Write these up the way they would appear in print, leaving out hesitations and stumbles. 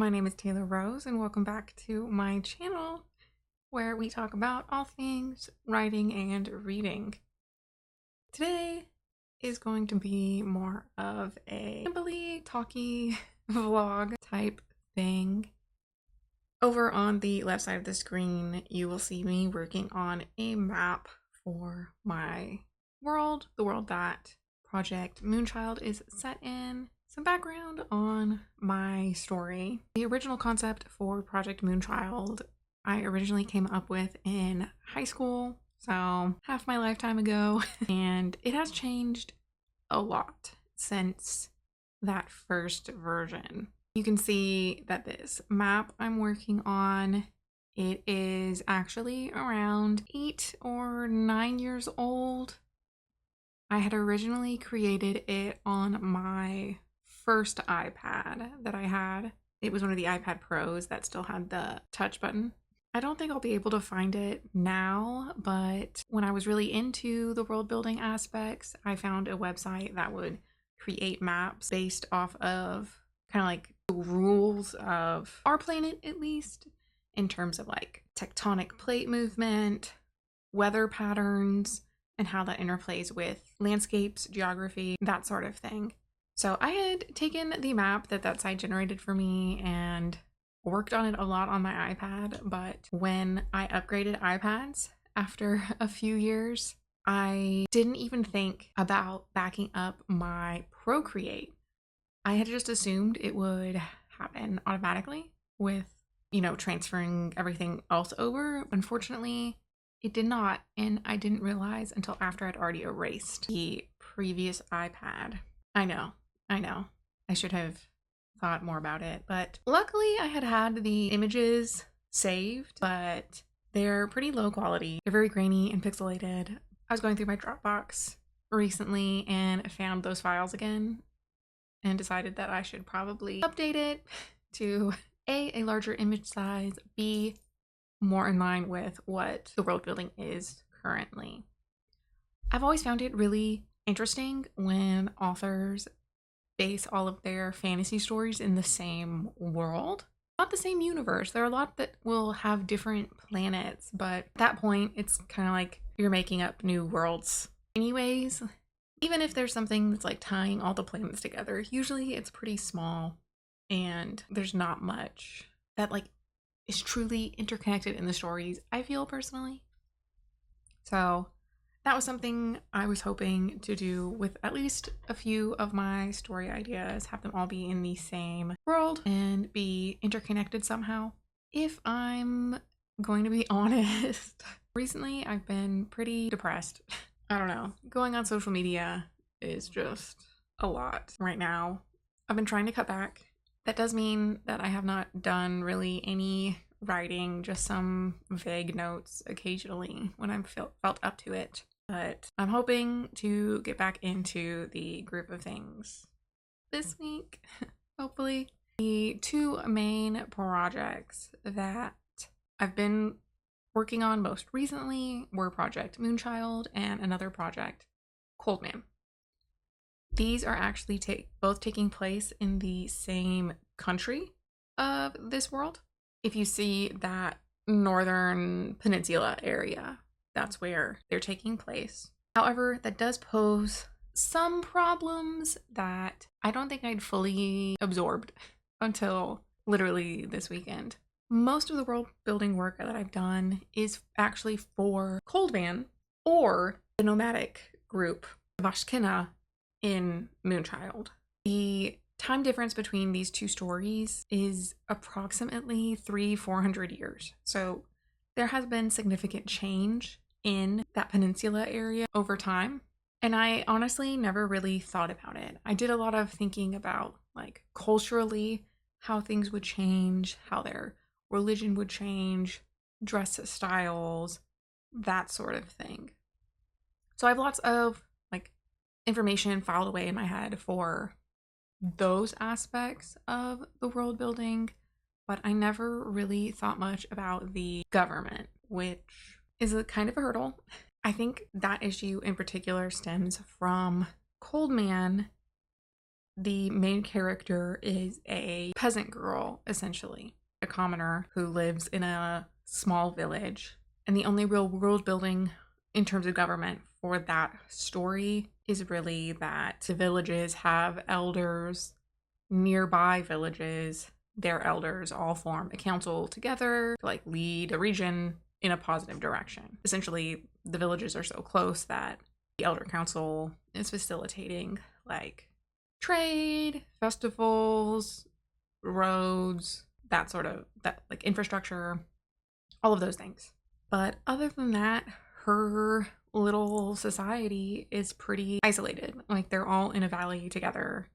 My name is Taylor Rose, and welcome back to my channel where we talk about all things writing and reading. Today is going to be more of a rambly, talky vlog type thing. Over on the left side of the screen, you will see me working on a map for my world, the world that Project Moonchild is set in. Some background on my story. The original concept for Project Moonchild I originally came up with in high school, so half my lifetime ago, and it has changed a lot since that first version. You can see that this map I'm working on, it is actually around 8 or 9 years old. I had originally created it on my first iPad that I had. It was one of the iPad Pros that still had the touch button. I don't think I'll be able to find it now, but when I was really into the world building aspects, I found a website that would create maps based off of kind of like the rules of our planet, at least, in terms of like tectonic plate movement, weather patterns, and how that interplays with landscapes, geography, that sort of thing. So I had taken the map that site generated for me and worked on it a lot on my iPad, but when I upgraded iPads after a few years, I didn't even think about backing up my Procreate. I had just assumed it would happen automatically with, transferring everything else over. Unfortunately, it did not, and I didn't realize until after I'd already erased the previous iPad. I know. I should have thought more about it, but luckily I had the images saved, but they're pretty low quality. They're very grainy and pixelated. I was going through my Dropbox recently and found those files again and decided that I should probably update it to A larger image size, B, more in line with what the world building is currently. I've always found it really interesting when authors base all of their fantasy stories in the same world. Not the same universe. There are a lot that will have different planets, but at that point, it's kind of like you're making up new worlds. Anyways, even if there's something that's like tying all the planets together, usually it's pretty small and there's not much that like is truly interconnected in the stories, I feel personally. So that was something I was hoping to do with at least a few of my story ideas, have them all be in the same world and be interconnected somehow. If I'm going to be honest, recently I've been pretty depressed. I don't know. Going on social media is just a lot right now. I've been trying to cut back. That does mean that I have not done really any writing, just some vague notes occasionally when I'm felt up to it. But I'm hoping to get back into the group of things this week, hopefully. The two main projects that I've been working on most recently were Project Moonchild and another project, Coldman. These are actually both taking place in the same country of this world. If you see that northern peninsula area, that's where they're taking place. However, that does pose some problems that I don't think I'd fully absorbed until literally this weekend. Most of the world building work that I've done is actually for Coldman or the nomadic group Vashkina in Moonchild. The time difference between these two stories is approximately 300-400 years. So there has been significant change in that peninsula area over time. And I honestly never really thought about it. I did a lot of thinking about like culturally how things would change, how their religion would change, dress styles, that sort of thing. So I have lots of like information filed away in my head for those aspects of the world building, but I never really thought much about the government, which is a kind of a hurdle. I think that issue in particular stems from Coldman The main character is a peasant girl, essentially, a commoner who lives in a small village. And the only real world building in terms of government for that story is really that the villages have elders, nearby villages, their elders all form a council together to like lead a region in a positive direction. Essentially, the villages are so close that the elder council is facilitating like trade, festivals, roads, that like infrastructure, all of those things. But other than that, her little society is pretty isolated. Like they're all in a valley together.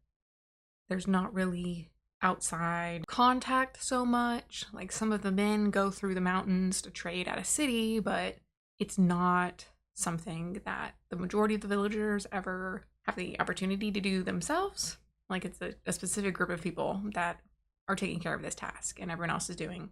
There's not really outside contact so much. Like some of the men go through the mountains to trade at a city, but it's not something that the majority of the villagers ever have the opportunity to do themselves. Like it's a specific group of people that are taking care of this task, and everyone else is doing,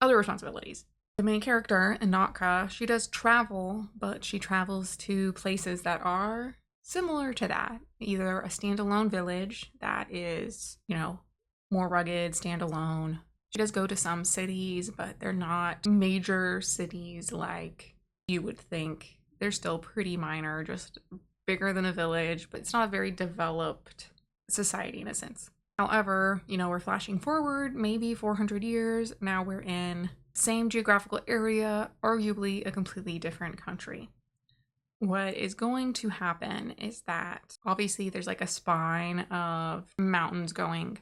other responsibilities. The main character, Anatka, she does travel, but she travels to places that are similar to that. Either a standalone village that is, more rugged, standalone. She does go to some cities, but they're not major cities like you would think. They're still pretty minor, just bigger than a village, but it's not a very developed society in a sense. However, we're flashing forward maybe 400 years. Now we're in same geographical area, arguably a completely different country. What is going to happen is that obviously there's like a spine of mountains going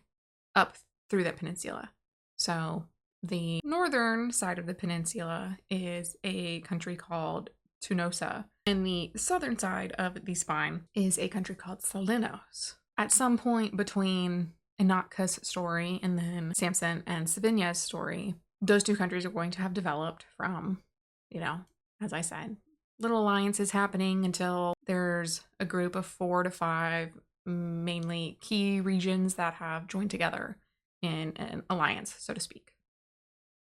up through that peninsula. So the northern side of the peninsula is a country called Tunosa, and the southern side of the spine is a country called Salinos. At some point between Anatka's story and then Samson and Savinya's story, those two countries are going to have developed from, as I said, little alliances happening until there's a group of 4 to 5 mainly key regions that have joined together in an alliance, so to speak.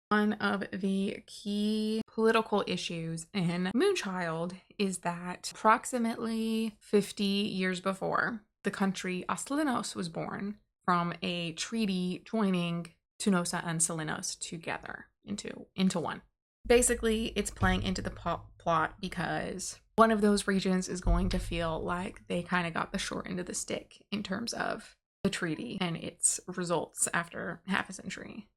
One of the key political issues in Moonchild is that approximately 50 years before, the country Aslinos was born from a treaty joining Tunosa and Salinos together into one. Basically, it's playing into the plot because one of those regions is going to feel like they kind of got the short end of the stick in terms of the treaty and its results after half a century,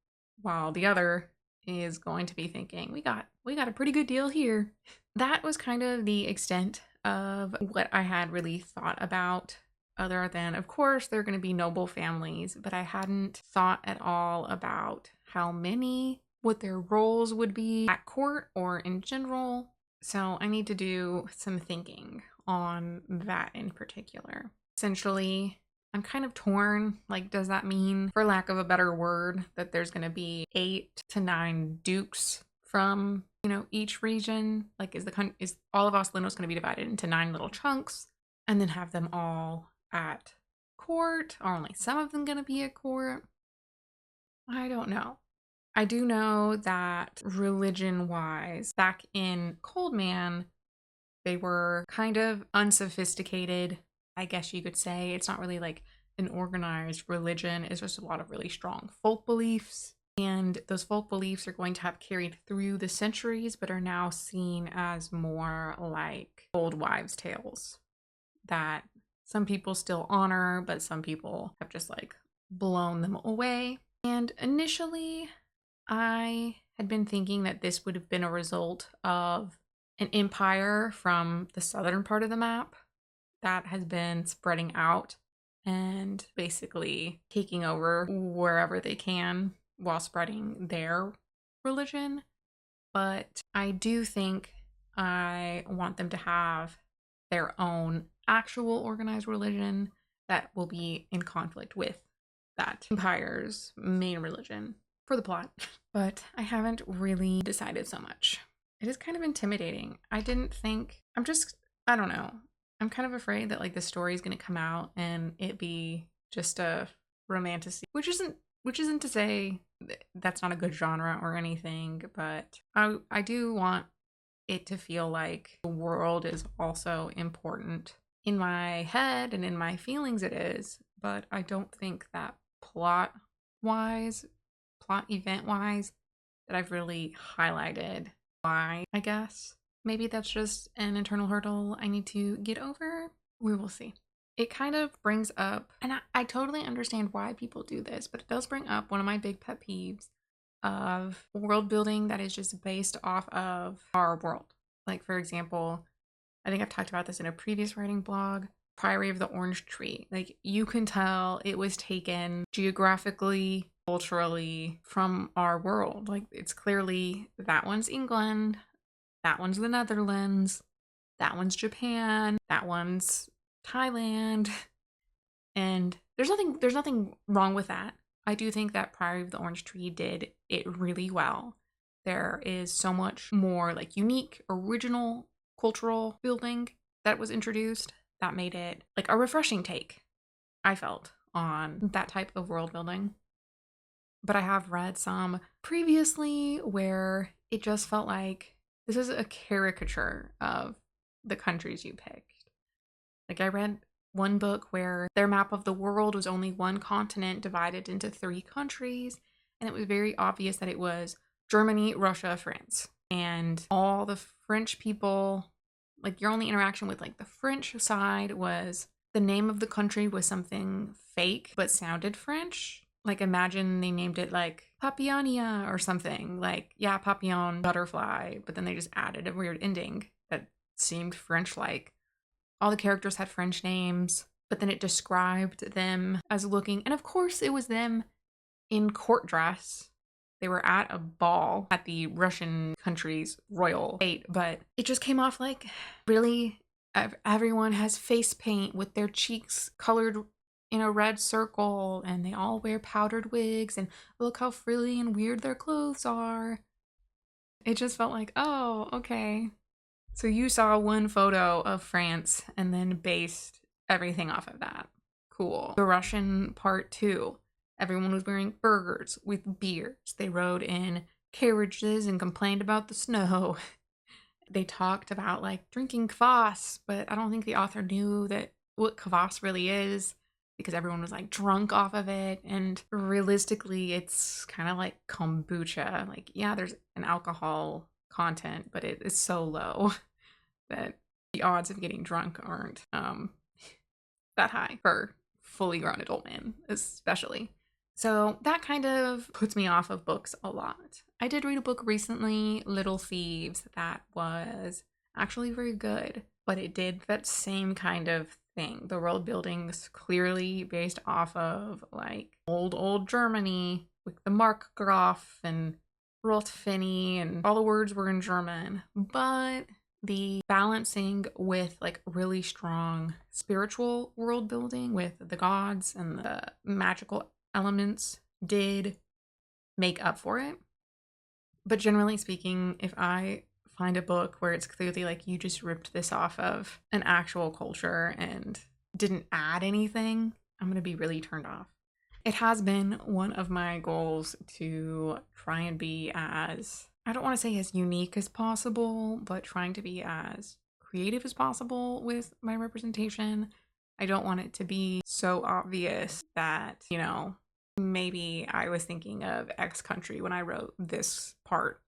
while the other is going to be thinking, we got a pretty good deal here. That was kind of the extent of what I had really thought about, other than, of course, they're going to be noble families, but I hadn't thought at all about how many, what their roles would be at court or in general. So I need to do some thinking on that in particular. Essentially, I'm kind of torn. Like, does that mean, for lack of a better word, that there's going to be 8 to 9 dukes from, each region? Like, is all of Aslinos going to be divided into 9 little chunks and then have them all at court? Or only some of them going to be at court? I don't know. I do know that religion-wise, back in Coldman, they were kind of unsophisticated, I guess you could say. It's not really like an organized religion. It's just a lot of really strong folk beliefs. And those folk beliefs are going to have carried through the centuries, but are now seen as more like old wives' tales that some people still honor, but some people have just like blown them away. And initially, I had been thinking that this would have been a result of an empire from the southern part of the map that has been spreading out and basically taking over wherever they can while spreading their religion. But I do think I want them to have their own actual organized religion that will be in conflict with that empire's main religion for the plot. But I haven't really decided so much. It is kind of intimidating. I don't know. I'm kind of afraid that like the story is going to come out and it be just a romantasy, which isn't to say that's not a good genre or anything, but I do want it to feel like the world is also important in my head and in my feelings it is, but I don't think that plot wise, plot event wise, that I've really highlighted why, I guess. Maybe that's just an internal hurdle I need to get over. We will see. It kind of brings up, and I totally understand why people do this, but it does bring up one of my big pet peeves of world building that is just based off of our world. Like, for example, I think I've talked about this in a previous writing blog, Priory of the Orange Tree. Like, you can tell it was taken geographically, culturally from our world. Like, it's clearly that one's England, that one's the Netherlands, that one's Japan, that one's Thailand. And there's nothing wrong with that. I do think that Priory of the Orange Tree did it really well. There is so much more like unique, original cultural building that was introduced that made it like a refreshing take, I felt, on that type of world building. But I have read some previously where it just felt like this is a caricature of the countries you picked. Like, I read one book where their map of the world was only one continent divided into 3 countries, and it was very obvious that it was Germany, Russia, France. And all the French people, like, your only interaction with like the French side was the name of the country was something fake but sounded French. Like, imagine they named it like Papillonia or something. Like, yeah, papillon, butterfly, but then they just added a weird ending that seemed French-like. All the characters had French names, but then it described them as looking, and of course it was them in court dress. They were at a ball at the Russian country's royal fete, but it just came off like really everyone has face paint with their cheeks colored in a red circle, and they all wear powdered wigs, and look how frilly and weird their clothes are. It just felt like, oh, okay. So you saw one photo of France and then based everything off of that. Cool. The Russian part too. Everyone was wearing burgers with beards. They rode in carriages and complained about the snow. They talked about like drinking kvass, but I don't think the author knew that what kvass really is because everyone was like drunk off of it. And realistically, it's kind of like kombucha. Like, yeah, there's an alcohol content, but it is so low that the odds of getting drunk aren't that high for fully grown adult men, especially. So that kind of puts me off of books a lot. I did read a book recently, Little Thieves, that was actually very good, but it did that same kind of thing. The world building's clearly based off of like old Germany with the Markgraf and Rotfinny, and all the words were in German, but the balancing with like really strong spiritual world building with the gods and the magical elements did make up for it. But generally speaking, if I find a book where it's clearly like you just ripped this off of an actual culture and didn't add anything, I'm going to be really turned off. It has been one of my goals to try and be as, I don't want to say as unique as possible, but trying to be as creative as possible with my representation. I don't want it to be so obvious that, you know, maybe I was thinking of X country when I wrote this part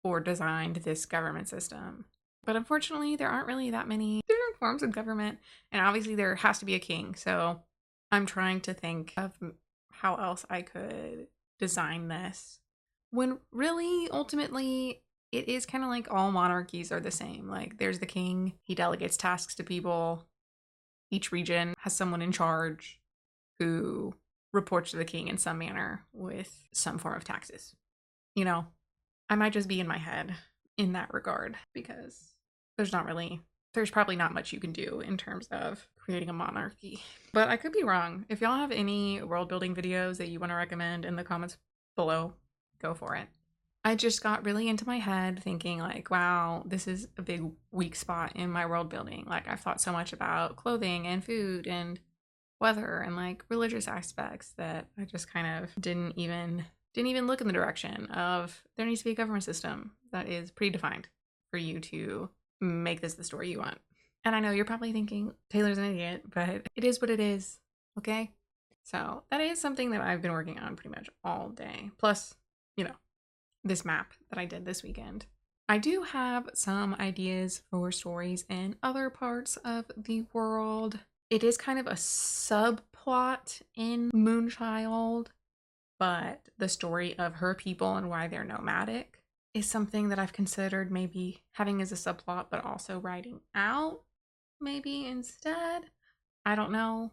or designed this government system. But unfortunately, there aren't really that many different forms of government, and obviously there has to be a king. So I'm trying to think of how else I could design this when really, ultimately, it is kind of like all monarchies are the same. Like, there's the king, he delegates tasks to people. Each region has someone in charge who reports to the king in some manner with some form of taxes. You know, I might just be in my head in that regard because there's probably not much you can do in terms of creating a monarchy. But I could be wrong. If y'all have any world building videos that you want to recommend in the comments below, go for it. I just got really into my head thinking like, wow, this is a big weak spot in my world building. Like, I've thought so much about clothing and food and weather and like religious aspects that I just kind of didn't even look in the direction of there needs to be a government system that is predefined for you to make this the story you want. And I know you're probably thinking Taylor's an idiot, but it is what it is, okay? So that is something that I've been working on pretty much all day. Plus, this map that I did this weekend. I do have some ideas for stories in other parts of the world. It is kind of a subplot in Moonchild, but the story of her people and why they're nomadic is something that I've considered maybe having as a subplot, but also writing out maybe instead. I don't know.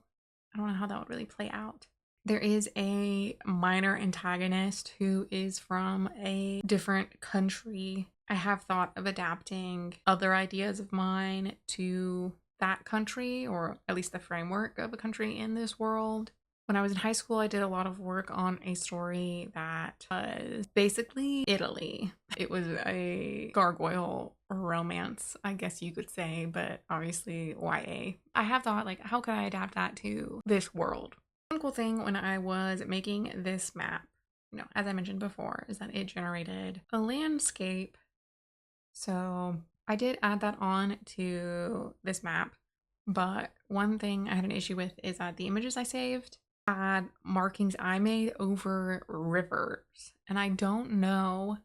I don't know how that would really play out. There is a minor antagonist who is from a different country. I have thought of adapting other ideas of mine to that country, or at least the framework of a country in this world. When I was in high school, I did a lot of work on a story that was basically Italy. It was a gargoyle romance, I guess you could say, but obviously YA. I have thought, like, how could I adapt that to this world? One cool thing when I was making this map, as I mentioned before, is that it generated a landscape. So I did add that on to this map, but one thing I had an issue with is that the images I saved had markings I made over rivers. And I don't know,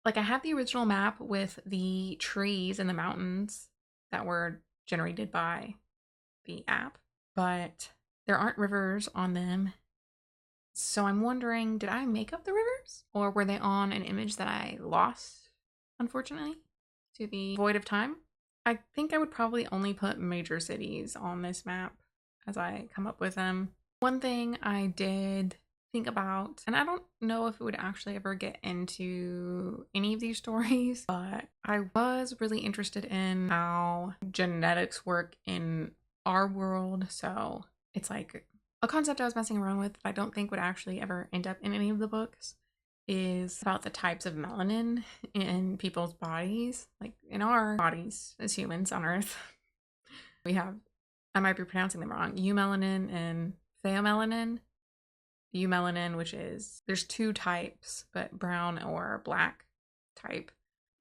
like, I have the original map with the trees and the mountains that were generated by the app, but there aren't rivers on them. So I'm wondering, did I make up the rivers? Or were they on an image that I lost, unfortunately, to the void of time? I think I would probably only put major cities on this map as I come up with them. One thing I did think about, and I don't know if it would actually ever get into any of these stories, but I was really interested in how genetics work in our world. So it's like a concept I was messing around with that I don't think would actually ever end up in any of the books is about the types of melanin in people's bodies, like in our bodies as humans on Earth. We have, I might be pronouncing them wrong, eumelanin and pheomelanin. Eumelanin, which is, there's two types, but brown or black type.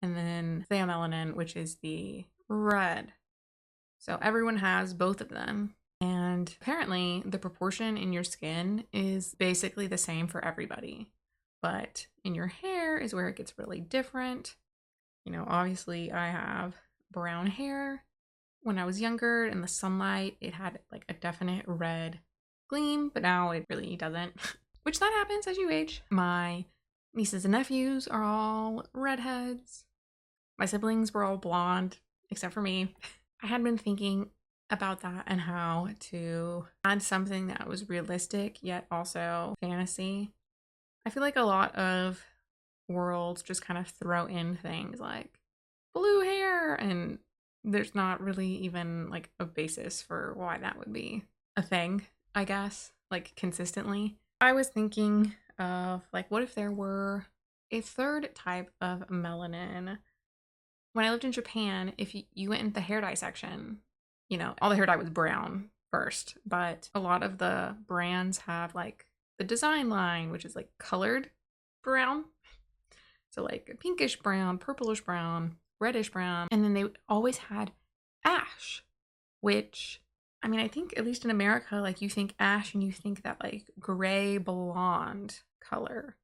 And then pheomelanin, which is the red. So everyone has both of them. And apparently the proportion in your skin is basically the same for everybody. But in your hair is where it gets really different. Obviously I have brown hair. When I was younger in the sunlight, it had like a definite red gleam, but now it really doesn't. Which that happens as you age. My nieces and nephews are all redheads. My siblings were all blonde, except for me. I had been thinking about that and how to add something that was realistic yet also fantasy. I feel like a lot of worlds just kind of throw in things like blue hair, and there's not really even like a basis for why that would be a thing, I guess, like consistently. I was thinking of like, what if there were a third type of melanin? When I lived in Japan, if you went into the hair dye section, all the hair dye was brown first, but a lot of the brands have like the design line, which is like colored brown. So like pinkish brown, purplish brown, reddish brown. And then they always had ash, which, I mean, I think at least in America, like you think ash and you think that like gray blonde color,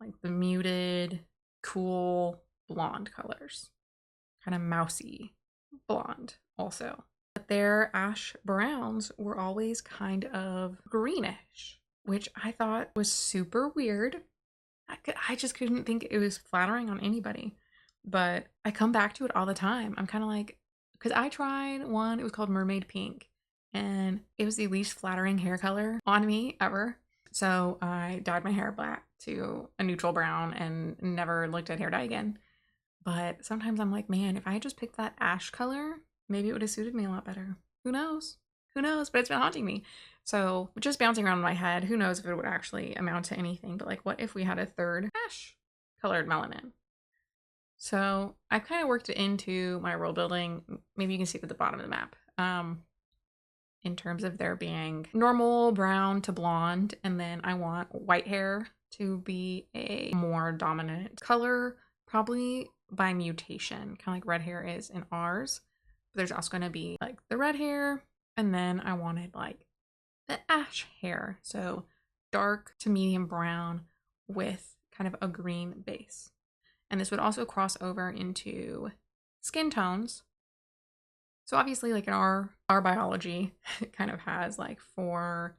like the muted, cool blonde colors, kind of mousy blonde also. But their ash browns were always kind of greenish, which I thought was super weird. I just couldn't think it was flattering on anybody, but I come back to it all the time. I'm kind of like, because I tried one, it was called Mermaid Pink, and it was the least flattering hair color on me ever. So I dyed my hair black to a neutral brown and never looked at hair dye again. But sometimes I'm like, man, if I had just picked that ash color, maybe it would have suited me a lot better. Who knows? Who knows? But it's been haunting me. So just bouncing around in my head, who knows if it would actually amount to anything. But like, what if we had a third ash colored melanin? So I've kind of worked it into my world building. Maybe you can see it at the bottom of the map. In terms of there being normal brown to blonde, and then I want white hair to be a more dominant color, probably by mutation, kind of like red hair is in ours. There's also going to be like the red hair, and then I wanted like the ash hair. So dark to medium brown with kind of a green base. And this would also cross over into skin tones. So obviously, like in our biology, it kind of has like 4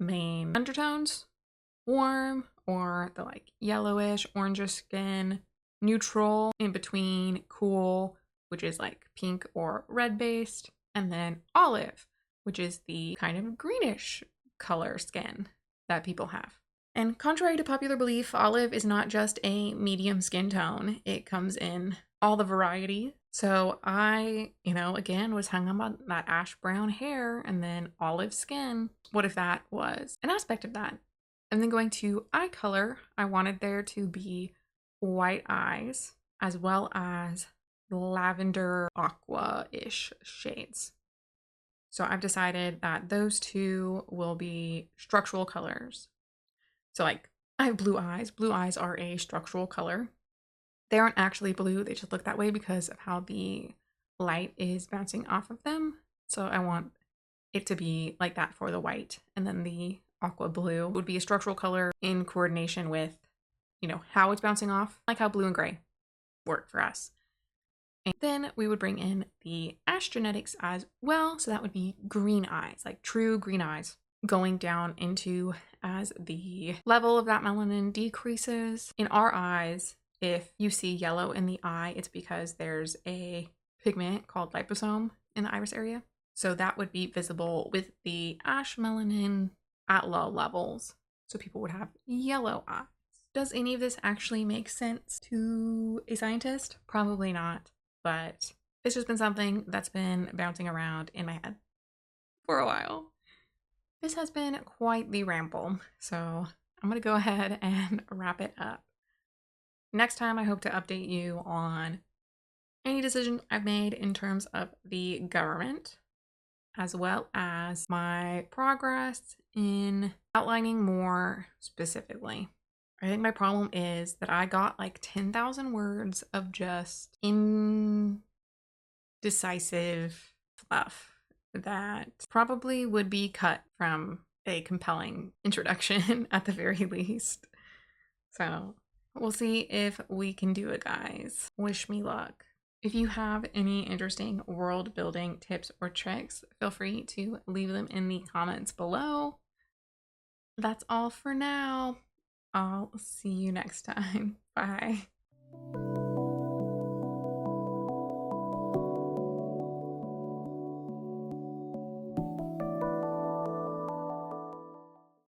main undertones: warm, or the like yellowish, orangish skin; neutral, in between; cool, which is like pink or red based; and then olive, which is the kind of greenish color skin that people have. And contrary to popular belief, olive is not just a medium skin tone. It comes in all the variety. So I, again, was hung up on that ash brown hair and then olive skin. What if that was an aspect of that? And then going to eye color, I wanted there to be white eyes as well as lavender aqua-ish shades. So I've decided that those two will be structural colors. So like I have blue eyes. Blue eyes are a structural color. They aren't actually blue. They just look that way because of how the light is bouncing off of them. So I want it to be like that for the white. And then the aqua blue would be a structural color in coordination with, how it's bouncing off, like how blue and gray work for us. And then we would bring in the ash genetics as well. So that would be green eyes, like true green eyes, going down into as the level of that melanin decreases. In our eyes, if you see yellow in the eye, it's because there's a pigment called liposome in the iris area. So that would be visible with the ash melanin at low levels. So people would have yellow eyes. Does any of this actually make sense to a scientist? Probably not, but it's just been something that's been bouncing around in my head for a while. This has been quite the ramble, so I'm going to go ahead and wrap it up. Next time, I hope to update you on any decision I've made in terms of the government, as well as my progress in outlining more specifically. I think my problem is that I got like 10,000 words of just indecisive fluff that probably would be cut from a compelling introduction at the very least. So we'll see if we can do it, guys. Wish me luck. If you have any interesting world building tips or tricks, feel free to leave them in the comments below. That's all for now. I'll see you next time. Bye.